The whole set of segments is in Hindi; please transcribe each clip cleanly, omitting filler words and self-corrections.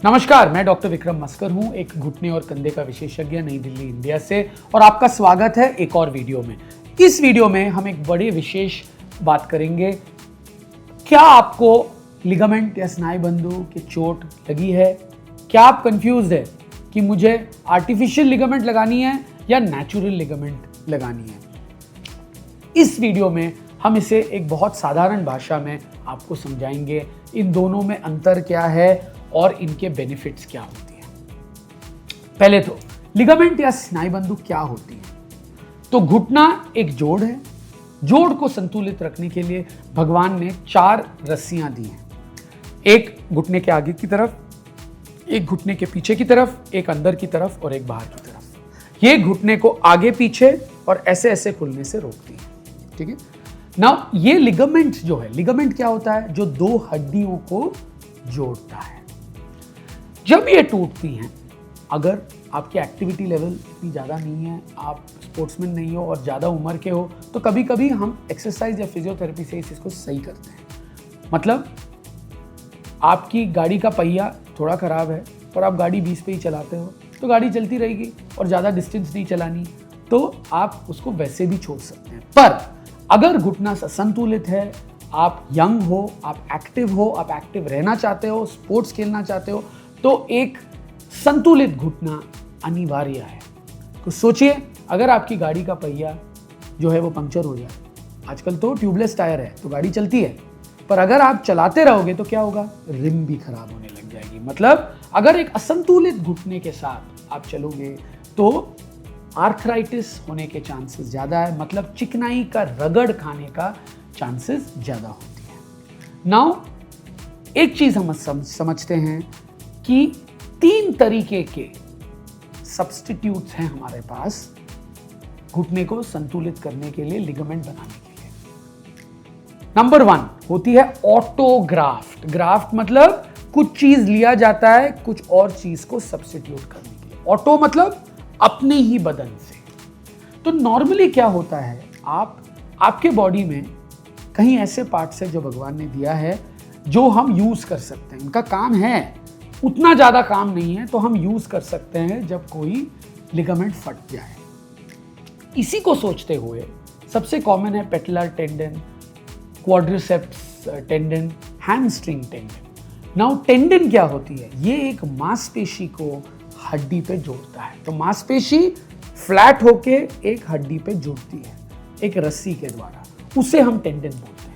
नमस्कार, मैं डॉक्टर विक्रम मस्कर हूं, एक घुटने और कंधे का विशेषज्ञ नई दिल्ली इंडिया से, और आपका स्वागत है एक और वीडियो में। इस वीडियो में हम एक बड़े विशेष बात करेंगे। क्या आपको लिगामेंट या स्नायुबंधों की चोट लगी है? क्या आप कंफ्यूज्ड है कि मुझे आर्टिफिशियल लिगामेंट लगानी है या नेचुरल लिगामेंट लगानी है? इस वीडियो में हम इसे एक बहुत साधारण भाषा में आपको समझाएंगे। इन दोनों में अंतर क्या है और इनके बेनिफिट्स क्या होती हैं। पहले तो लिगामेंट या स्नायुबंधु क्या होती है? तो घुटना एक जोड़ है। जोड़ को संतुलित रखने के लिए भगवान ने 4 रस्सियां दी हैं। एक घुटने के आगे की तरफ, एक घुटने के पीछे की तरफ, एक अंदर की तरफ और एक बाहर की तरफ। ये घुटने को आगे पीछे और ऐसे ऐसे खुलने से रोकती है। ठीक है ना। ये लिगामेंट जो है, लिगामेंट क्या होता है? जो 2 हड्डियों को जोड़ता है। जब ये टूटती हैं, अगर आपकी एक्टिविटी लेवल इतनी ज़्यादा नहीं है, आप स्पोर्ट्समैन नहीं हो और ज़्यादा उम्र के हो, तो कभी कभी हम एक्सरसाइज या फिजियोथेरेपी से इस चीज़ को सही करते हैं। मतलब आपकी गाड़ी का पहिया थोड़ा ख़राब है पर आप गाड़ी 20 पे ही चलाते हो, तो गाड़ी चलती रहेगी और ज़्यादा डिस्टेंस नहीं चलानी, तो आप उसको वैसे भी छोड़ सकते हैं। पर अगर घुटना संतुलित है, आप यंग हो, आप एक्टिव रहना चाहते हो, स्पोर्ट्स खेलना चाहते हो, तो एक संतुलित घुटना अनिवार्य है। तो सोचिए, अगर आपकी गाड़ी का पहिया जो है वो पंक्चर हो जाए, आजकल तो ट्यूबलेस टायर है तो गाड़ी चलती है, पर अगर आप चलाते रहोगे तो क्या होगा? रिम भी खराब होने लग जाएगी। मतलब अगर एक असंतुलित घुटने के साथ आप चलोगे तो आर्थराइटिस होने के चांसेस ज़्यादा है। मतलब चिकनाई का रगड़ खाने का चांसेस ज़्यादा होती है। नाउ एक चीज़ हम समझते हैं कि 3 तरीके के सब्स्टिट्यूट्स हैं हमारे पास घुटने को संतुलित करने के लिए, लिगामेंट बनाने के लिए। नंबर 1 होती है ऑटोग्राफ्ट। ग्राफ्ट मतलब कुछ चीज लिया जाता है कुछ और चीज को सब्स्टिट्यूट करने के लिए। ऑटो मतलब अपने ही बदन से। तो नॉर्मली क्या होता है, आपके बॉडी में कहीं ऐसे पार्ट्स है जो भगवान ने दिया है जो हम यूज कर सकते हैं। इनका काम है, उतना ज़्यादा काम नहीं है, तो हम यूज़ कर सकते हैं जब कोई लिगामेंट फट जाए। इसी को सोचते हुए सबसे कॉमन है patellar tendon, quadriceps tendon, hamstring tendon. Now tendon क्या होती है? ये एक मांसपेशी को हड्डी पे जोड़ता है। तो मांसपेशी फ्लैट होके एक हड्डी पे जुड़ती है एक रस्सी के द्वारा, उसे हम टेंडन बोलते हैं।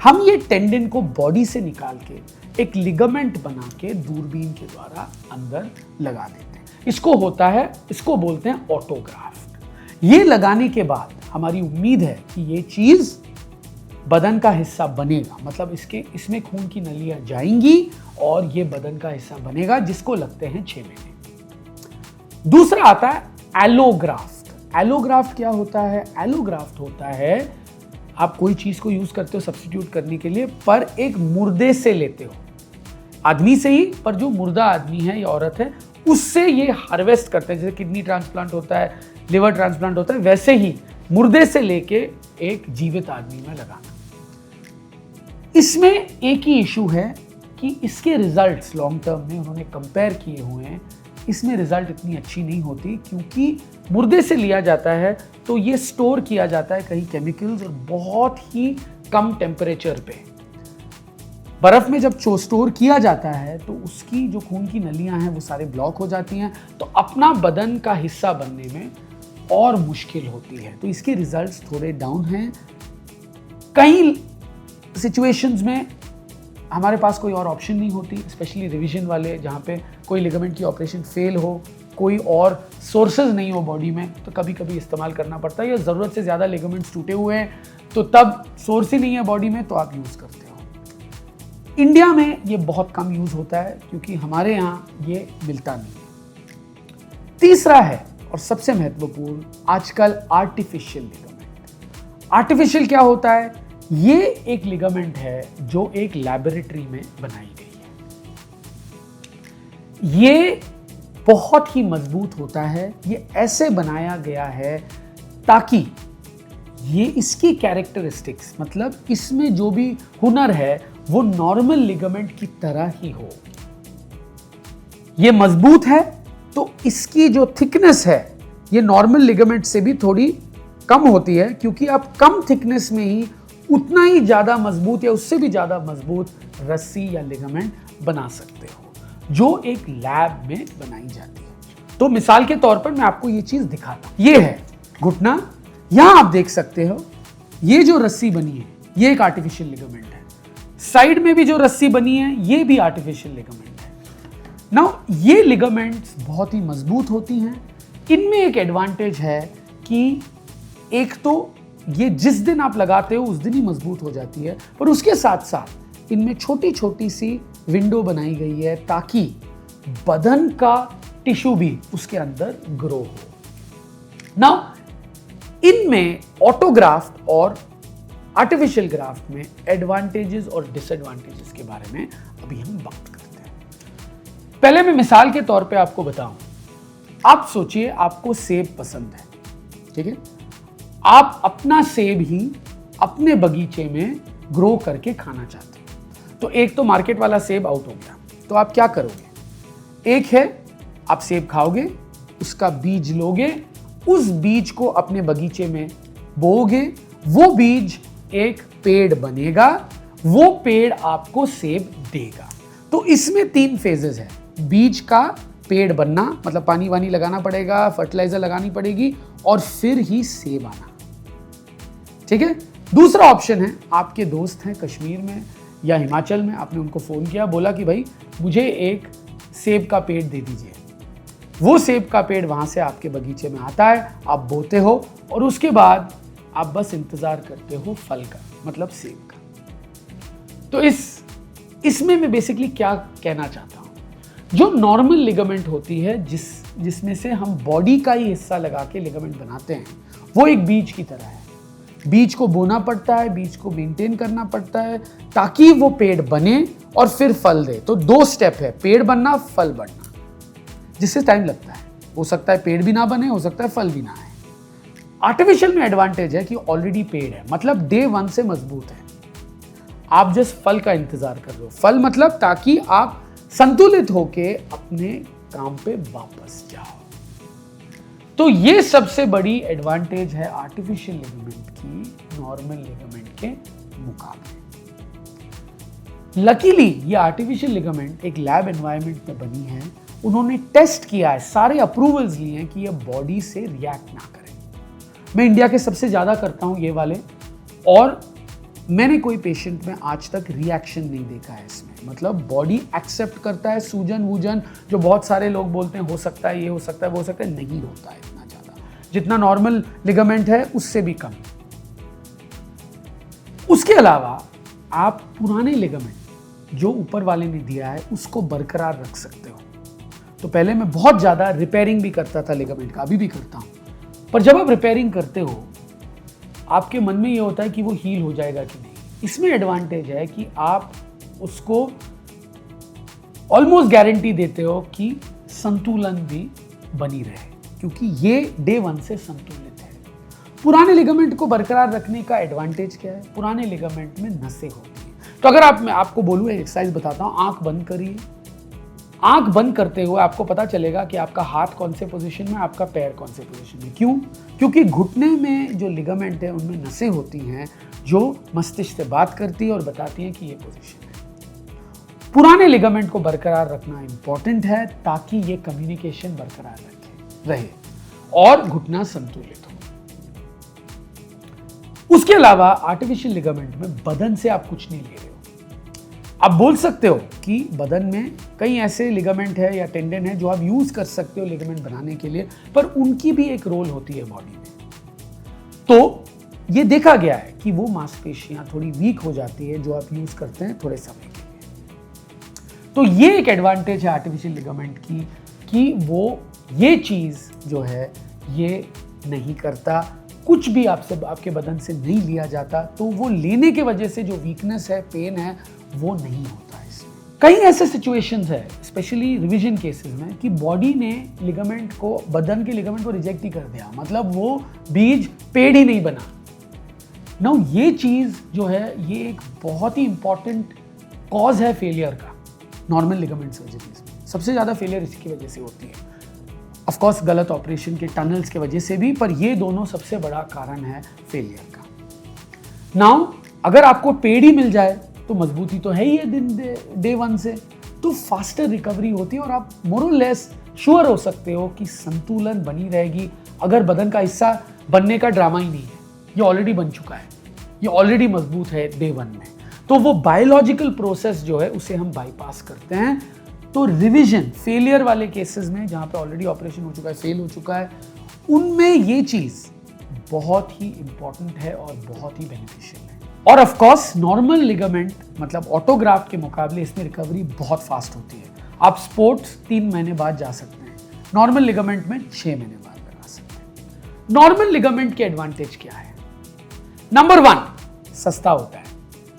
हम ये टेंडन को बॉडी से निकाल के एक लिगामेंट बना के दूरबीन के द्वारा अंदर लगा देते हैं। इसको बोलते हैं ऑटोग्राफ्ट। ये लगाने के बाद हमारी उम्मीद है कि ये चीज बदन का हिस्सा बनेगा। मतलब इसमें खून की नलियां जाएंगी और ये बदन का हिस्सा बनेगा, जिसको लगते हैं 6 महीने। दूसरा आता है एलोग्राफ्ट। एलोग्राफ्ट क्या होता है? एलोग्राफ्ट होता है आप कोई चीज को यूज करते हो सब्स्टिट्यूट करने के लिए, पर एक मुर्दे से लेते हो, आदमी से ही, पर जो मुर्दा आदमी है या औरत है उससे ये हार्वेस्ट करते हैं। जैसे किडनी ट्रांसप्लांट होता है, लिवर ट्रांसप्लांट होता है, वैसे ही मुर्दे से लेके एक जीवित आदमी में लगाना। इसमें एक ही इशू है कि इसके रिजल्ट्स लॉन्ग टर्म में उन्होंने कंपेयर किए हुए हैं, इसमें रिजल्ट इतनी अच्छी नहीं होती, क्योंकि मुर्दे से लिया जाता है तो ये स्टोर किया जाता है कहीं केमिकल्स और बहुत ही कम टेम्परेचर पे। बर्फ में जब स्टोर किया जाता है तो उसकी जो खून की नलियां हैं वो सारे ब्लॉक हो जाती हैं, तो अपना बदन का हिस्सा बनने में और मुश्किल होती है। तो इसके रिजल्ट्स थोड़े डाउन हैं। कई सिचुएशंस में हमारे पास कोई और ऑप्शन नहीं होती, स्पेशली रिवीजन वाले, जहाँ पे कोई लिगामेंट की ऑपरेशन फेल हो, कोई और सोर्सेज नहीं हो बॉडी में, तो कभी कभी इस्तेमाल करना पड़ता है। या ज़रूरत से ज़्यादा लिगामेंट्स टूटे हुए हैं तो तब सोर्स ही नहीं है बॉडी में, तो आप यूज़ करते हो। इंडिया में ये बहुत कम यूज़ होता है क्योंकि हमारे यहाँ ये मिलता नहीं है। तीसरा है और सबसे महत्वपूर्ण, आजकल आर्टिफिशियल लिगामेंट। आर्टिफिशियल क्या होता है? ये एक लिगामेंट है जो एक लैबोरेटरी में बनाई गई है। ये बहुत ही मजबूत होता है। ये ऐसे बनाया गया है ताकि ये इसकी कैरेक्टरिस्टिक्स, मतलब इसमें जो भी हुनर है वो नॉर्मल लिगामेंट की तरह ही हो। ये मजबूत है तो इसकी जो थिकनेस है ये नॉर्मल लिगामेंट से भी थोड़ी कम होती है, क्योंकि आप कम थिकनेस में ही उतना ही ज्यादा मजबूत या उससे भी ज्यादा मजबूत रस्सी या लिगामेंट बना सकते हो, जो एक लैब में बनाई जाती है। तो मिसाल के तौर पर मैं आपको ये चीज दिखाता हूं। ये है घुटना, यहां आप देख सकते हो ये जो रस्सी बनी है ये एक आर्टिफिशियल लिगामेंट है, साइड में भी जो रस्सी बनी है ये भी आर्टिफिशियल लिगामेंट है। नाउ ये लिगामेंट्स बहुत ही मजबूत होती हैं। इनमें एक एडवांटेज है कि एक तो ये जिस दिन आप लगाते हो उस दिन ही मजबूत हो जाती है, पर उसके साथ साथ इनमें छोटी छोटी सी विंडो बनाई गई है ताकि बदन का टिश्यू भी उसके अंदर ग्रो हो। नाउ इनमें ऑटोग्राफ्ट और आर्टिफिशियल ग्राफ्ट में एडवांटेजेस और डिसएडवांटेजेस के बारे में अभी हम बात करते हैं। पहले मैं मिसाल के तौर पे आपको बताऊं, आप सोचिए आपको सेब पसंद है, ठीक है, आप अपना सेब ही अपने बगीचे में ग्रो करके खाना चाहते हो। तो एक तो मार्केट वाला सेब आउट हो गया, तो आप क्या करोगे? एक है आप सेब खाओगे, उसका बीज लोगे, उस बीज को अपने बगीचे में बोओगे, वो बीज एक पेड़ बनेगा, वो पेड़ आपको सेब देगा। तो इसमें 3 फेजेस है, बीज का पेड़ बनना, मतलब पानी वानी लगाना पड़ेगा, फर्टिलाइजर लगानी पड़ेगी और फिर ही सेब आना, ठीक है। दूसरा ऑप्शन है, आपके दोस्त हैं कश्मीर में या हिमाचल में, आपने उनको फोन किया, बोला कि भाई मुझे एक सेब का पेड़ दे दीजिए। वो सेब का पेड़ वहां से आपके बगीचे में आता है, आप बोते हो और उसके बाद आप बस इंतजार करते हो फल का, मतलब सेब का। तो इसमें मैं बेसिकली क्या कहना चाहता हूं, जो नॉर्मल लिगामेंट होती है जिसमें से हम बॉडी का ही हिस्सा लगा के लिगामेंट बनाते हैं, वो एक बीज की तरह है। बीज को बोना पड़ता है, बीज को मेंटेन करना पड़ता है ताकि वो पेड़ बने और फिर फल दे। तो 2 स्टेप है, पेड़ बनना, फल बनना, जिससे टाइम लगता है। हो सकता है पेड़ भी ना बने, हो सकता है फल भी ना आए। आर्टिफिशियल में एडवांटेज है कि ऑलरेडी पेड़ है, मतलब डे 1 से मजबूत है, आप जस्ट फल का इंतजार कर रहे हो। फल मतलब ताकि आप संतुलित होके अपने काम पे वापस जाओ। तो ये सबसे बड़ी एडवांटेज है आर्टिफिशियल लिगामेंट की नॉर्मल लिगामेंट के मुकाबले। लकीली ये आर्टिफिशियल लिगामेंट एक लैब एनवायरनमेंट में बनी है, उन्होंने टेस्ट किया है, सारे अप्रूवल्स लिए हैं कि ये बॉडी से रिएक्ट ना करे। मैं इंडिया के सबसे ज्यादा करता हूं ये वाले, और मैंने कोई पेशेंट में आज तक रिएक्शन नहीं देखा है इसमें, मतलब बॉडी एक्सेप्ट करता है। सूजन वूजन जो बहुत सारे लोग बोलते हैं हो सकता है, ये हो सकता है, वो हो सकता है, नहीं होता है इतना ज्यादा, जितना नॉर्मल लिगामेंट है उससे भी कम। उसके अलावा आप पुराने लिगामेंट जो ऊपर वाले ने दिया है उसको बरकरार रख सकते हो। तो पहले मैं बहुत ज्यादा रिपेयरिंग भी करता था लिगामेंट का, अभी भी करता हूं, पर जब आप रिपेयरिंग करते हो आपके मन में ये होता है कि वो हील हो जाएगा कि नहीं। इसमें एडवांटेज है कि आप उसको ऑलमोस्ट गारंटी देते हो कि संतुलन भी बनी रहे, क्योंकि ये डे 1 से संतुलित है। पुराने लिगामेंट को बरकरार रखने का एडवांटेज क्या है? पुराने लिगामेंट में नसें होती हैं। तो अगर मैं आपको बोलूँ, एक्सरसाइज बताता हूँ, आंख बंद करिए। आंख बंद करते हुए आपको पता चलेगा कि आपका हाथ कौन से पोजीशन में, आपका पैर कौन से पोजीशन में। क्यों? क्योंकि घुटने में जो लिगामेंट है उनमें नसें होती हैं जो मस्तिष्क से बात करती है और बताती हैं कि ये पोजीशन है। पुराने लिगामेंट को बरकरार रखना इंपॉर्टेंट है ताकि ये कम्युनिकेशन बरकरार रहे और घुटना संतुलित हो। उसके अलावा आर्टिफिशियल लिगामेंट में बदन से आप कुछ नहीं ले रहे हो। आप बोल सकते हो कि बदन में कई ऐसे लिगामेंट है या टेंडन है जो आप यूज कर सकते हो लिगामेंट बनाने के लिए, पर उनकी भी एक रोल होती है बॉडी में। तो ये देखा गया है कि वो मांसपेशियां थोड़ी वीक हो जाती है जो आप यूज करते हैं थोड़े समय के लिए। तो ये एक एडवांटेज है आर्टिफिशियल लिगामेंट की कि वो ये चीज जो है ये नहीं करता, कुछ भी आपके बदन से नहीं लिया जाता, तो वो लेने के वजह से जो वीकनेस है, पेन है, वो नहीं होता है इसमें। कई ऐसे सिचुएशंस है, स्पेशली रिवीजन केसेस में, कि बॉडी ने लिगामेंट को, बदन के लिगामेंट को रिजेक्ट ही कर दिया, मतलब वो बीज पेड़ ही नहीं बना। नाउ ये चीज जो है ये एक बहुत ही इंपॉर्टेंट कॉज है फेलियर का नॉर्मल लिगामेंट सर्जरीज में। सबसे ज़्यादा फेलियर इसी की वजह से होती है। ऑफ कोर्स गलत ऑपरेशन के टनल्स की वजह से भी, पर ये दोनों सबसे बड़ा कारण है फेलियर का। नाउ अगर आपको पेड़ ही मिल जाए तो मजबूती तो है ही है दिन डे वन से, तो फास्टर रिकवरी होती है और आप मोर और लेस श्योर हो सकते हो कि संतुलन बनी रहेगी। अगर बदन का हिस्सा बनने का ड्रामा ही नहीं है, ये ऑलरेडी बन चुका है, ये ऑलरेडी मजबूत है डे वन में, तो वो बायोलॉजिकल प्रोसेस जो है उसे हम बाईपास करते हैं। तो रिवीजन फेलियर वाले केसेस में जहां पे ऑलरेडी ऑपरेशन हो चुका है, फेल हो चुका है, उनमें ये चीज बहुत ही इंपॉर्टेंट है और बहुत ही बेनिफिशियल है। और ऑफ कोर्स नॉर्मल लिगामेंट मतलब ऑटोग्राफ्ट के मुकाबले इसमें रिकवरी बहुत फास्ट होती है। आप स्पोर्ट्स 3 महीने बाद जा सकते हैं, नॉर्मल लिगामेंट में 6 महीने बाद लगा सकते हैं। नॉर्मल लिगामेंट के एडवांटेज क्या है? नंबर 1, सस्ता होता है।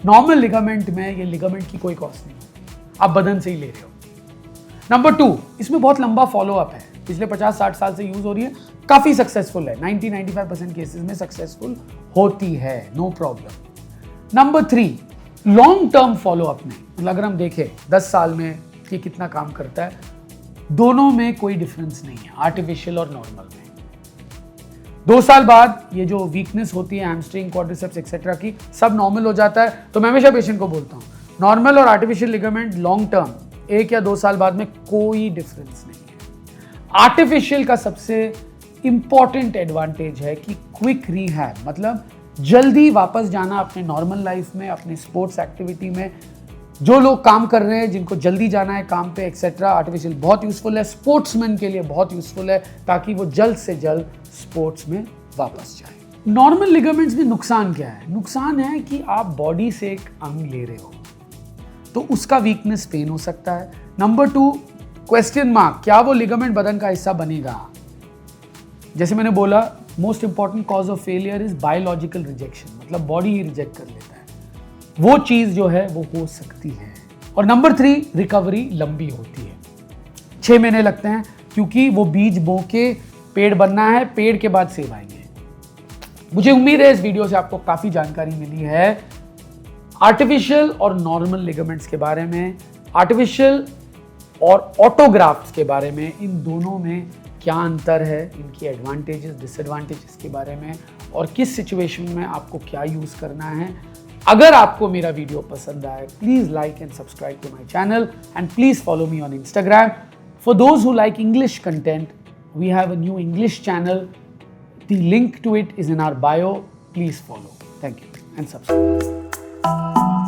नॉर्मल लिगामेंट में ये लिगामेंट की कोई कॉस्ट नहीं होती, आप बदन से ही ले रहे हो। नंबर 2, इसमें बहुत लंबा फॉलोअप है, पिछले 50-60 साल से यूज हो रही है, काफी सक्सेसफुल है, 90-95% केसेस में सक्सेसफुल होती है, no problem. Number 3, long term follow up में, मतलब अगर हम देखें 10 साल में ये कितना काम करता है, दोनों में कोई डिफरेंस नहीं है, आर्टिफिशियल और नॉर्मल में। 2 साल बाद ये जो वीकनेस होती है हैमस्ट्रिंग, क्वाड्रिसेप्स एक्सेट्रा की, सब नॉर्मल हो जाता है। तो मैं हमेशा पेशेंट को बोलता हूँ नॉर्मल और आर्टिफिशियल लिगामेंट लॉन्ग टर्म 1 या 2 साल बाद में कोई डिफरेंस नहीं है। आर्टिफिशियल का सबसे इंपॉर्टेंट एडवांटेज है कि क्विक रिहैब, मतलब जल्दी वापस जाना अपने नॉर्मल लाइफ में, अपने स्पोर्ट्स एक्टिविटी में। जो लोग काम कर रहे हैं, जिनको जल्दी जाना है काम पे एक्सेट्रा, आर्टिफिशियल बहुत यूजफुल है। स्पोर्ट्समैन के लिए बहुत यूजफुल है ताकि वो जल्द से जल्द स्पोर्ट्स में वापस जाए। नॉर्मल लिगामेंट्स में नुकसान क्या है? नुकसान है कि आप बॉडी से एक अंग ले रहे हो तो उसका वीकनेस पेन हो सकता है। नंबर 2, क्वेश्चन मार्क, क्या वो लिगामेंट बदन का हिस्सा बनेगा? जैसे मैंने बोला, most important cause of failure is biological rejection, मतलब बॉडी ही रिजेक्ट कर लेता है, वो चीज जो है वो हो सकती है। और नंबर 3, रिकवरी लंबी होती है, 6 महीने लगते हैं, क्योंकि वो बीज बो के पेड़ बनना है, पेड़ के बाद सेब आएंगे। मुझे उम्मीद है इस वीडियो से आपको काफी जानकारी मिली है आर्टिफिशियल और नॉर्मल लिगामेंट्स के बारे में, आर्टिफिशियल और ऑटोग्राफ्ट्स के बारे में, इन दोनों में क्या अंतर है, इनकी एडवांटेजेस डिसएडवांटेजेस के बारे में, और किस सिचुएशन में आपको क्या यूज करना है। अगर आपको मेरा वीडियो पसंद आए, please like and subscribe to my channel and please follow me on Instagram. For those who like English content, we have a new English channel. The link to it is in our bio. Please follow. Thank you and subscribe.